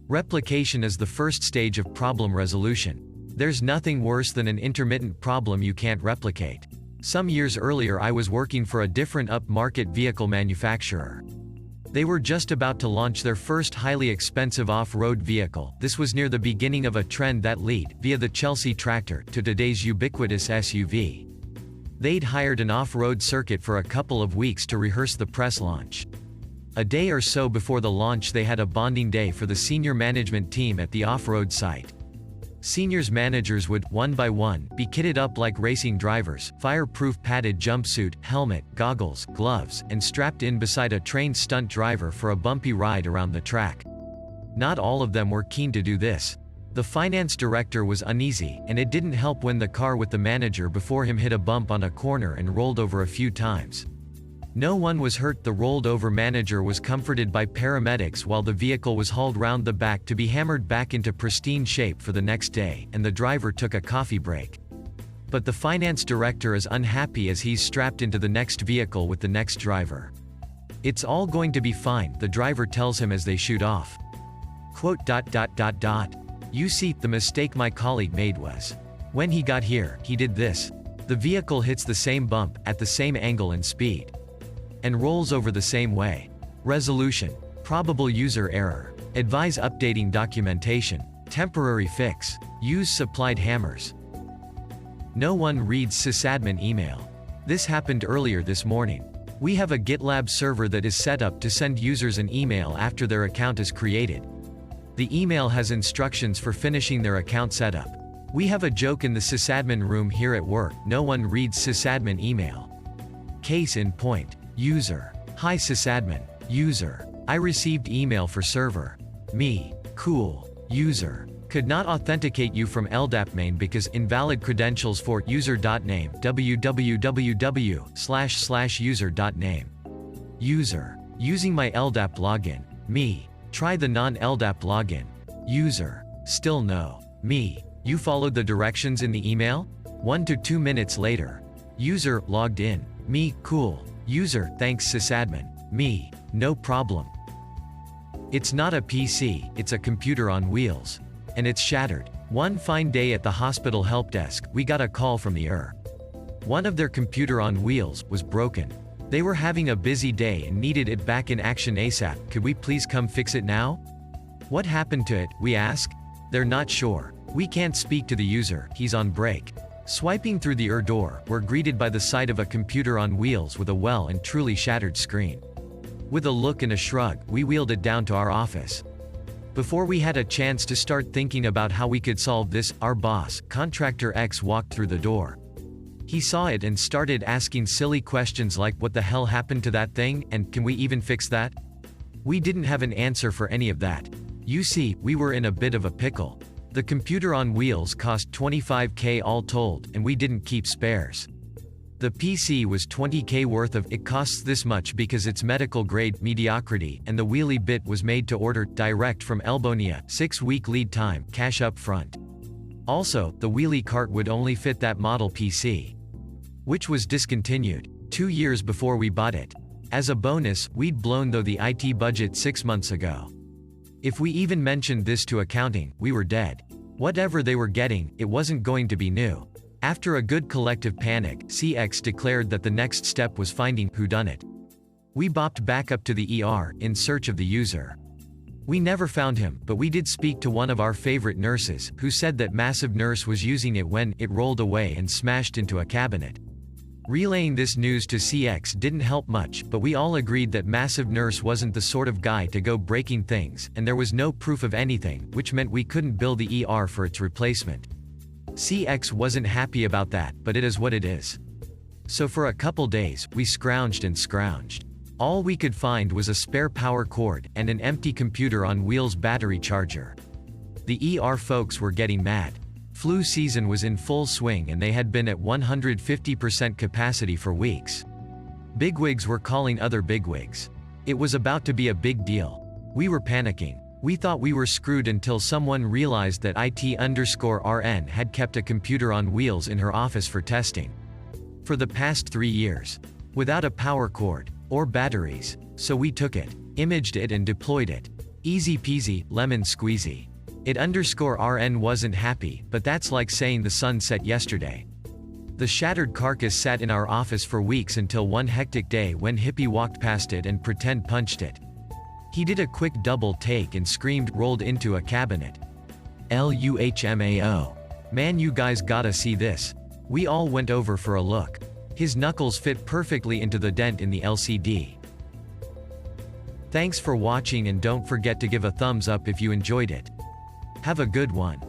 Replication is the first stage of problem resolution. There's nothing worse than an intermittent problem you can't replicate. Some years earlier I was working for a different upmarket vehicle manufacturer. They were just about to launch their first highly expensive off-road vehicle. This was near the beginning of a trend that led, via the Chelsea tractor, to today's ubiquitous SUV. They'd hired an off-road circuit for a couple of weeks to rehearse the press launch. A day or so before the launch they had a bonding day for the senior management team at the off-road site. Seniors managers would, one by one, be kitted up like racing drivers, fireproof padded jumpsuit, helmet, goggles, gloves, and strapped in beside a trained stunt driver for a bumpy ride around the track. Not all of them were keen to do this. The finance director was uneasy, and it didn't help when the car with the manager before him hit a bump on a corner and rolled over a few times. No one was hurt. The rolled-over manager was comforted by paramedics while the vehicle was hauled round the back to be hammered back into pristine shape for the next day, and the driver took a coffee break. But the finance director is unhappy as he's strapped into the next vehicle with the next driver. "It's all going to be fine," the driver tells him as they shoot off. Quote, "You see, the mistake my colleague made was, when he got here, he did this. The vehicle hits the same bump, at the same angle and speed, and rolls over the same way. Resolution: probable user error. Advise updating documentation. Temporary fix. Use supplied hammers." No one reads sysadmin email. This happened earlier this morning. We have a GitLab server that is set up to send users an email after their account is created. The email has instructions for finishing their account setup. We have a joke in the sysadmin room here at work: no one reads sysadmin email. Case in point. User: "Hi sysadmin." User: "I received email for server." Me: "Cool." User: "Could not authenticate you from LDAP main because invalid credentials for user.name www//user.name." User: "Using my LDAP login." Me: "Try the non-LDAP login." User: "Still no." Me: "You followed the directions in the email?" 1 to 2 minutes later. User: "Logged in." Me: "Cool." User: "Thanks sysadmin." Me: "No problem." It's not a PC, it's a computer on wheels. And it's shattered. One fine day at the hospital help desk, we got a call from the One of their computer on wheels was broken. They were having a busy day and needed it back in action ASAP. "Could we please come fix it now?" "What happened to it?" we ask. They're not sure. "We can't speak to the user, he's on break." Swiping through the door, we're greeted by the sight of a computer on wheels with a well and truly shattered screen. With a look and a shrug, we wheeled it down to our office. Before we had a chance to start thinking about how we could solve this, our boss, Contractor X, walked through the door. He saw it and started asking silly questions like, "What the hell happened to that thing?" and "Can we even fix that?" We didn't have an answer for any of that. You see, we were in a bit of a pickle. The computer on wheels cost $25K all told, and we didn't keep spares. The PC was $20K worth of "it costs this much because it's medical grade" mediocrity, and the wheelie bit was made to order, direct from Elbonia, 6-week lead time, cash up front. Also, the wheelie cart would only fit that model PC, which was discontinued 2 years before we bought it. As a bonus, we'd blown though the IT budget 6 months ago. If we even mentioned this to accounting, we were dead. Whatever they were getting, it wasn't going to be new. After a good collective panic, CX declared that the next step was finding whodunit. We bopped back up to the ER, in search of the user. We never found him, but we did speak to one of our favorite nurses, who said that Massive Nurse was using it when it rolled away and smashed into a cabinet. Relaying this news to CX didn't help much, but we all agreed that Massive Nurse wasn't the sort of guy to go breaking things, and there was no proof of anything, which meant we couldn't bill the ER for its replacement. CX wasn't happy about that, but it is what it is. So for a couple days, we scrounged and scrounged. All we could find was a spare power cord, and an empty computer on wheels battery charger. The ER folks were getting mad. Flu season was in full swing and they had been at 150% capacity for weeks. Bigwigs were calling other bigwigs. It was about to be a big deal. We were panicking. We thought we were screwed until someone realized that IT_RN had kept a computer on wheels in her office for testing for the past 3 years, without a power cord or batteries. So we took it, imaged it and deployed it. Easy peasy, lemon squeezy. It underscore RN wasn't happy, but that's like saying the sun set yesterday. The shattered carcass sat in our office for weeks until one hectic day when Hippie walked past it and pretend punched it. He did a quick double take and screamed, rolled into a cabinet. LUHMAO. Man, you guys gotta see this. We all went over for a look. His knuckles fit perfectly into the dent in the LCD. Thanks for watching and don't forget to give a thumbs up if you enjoyed it. Have a good one.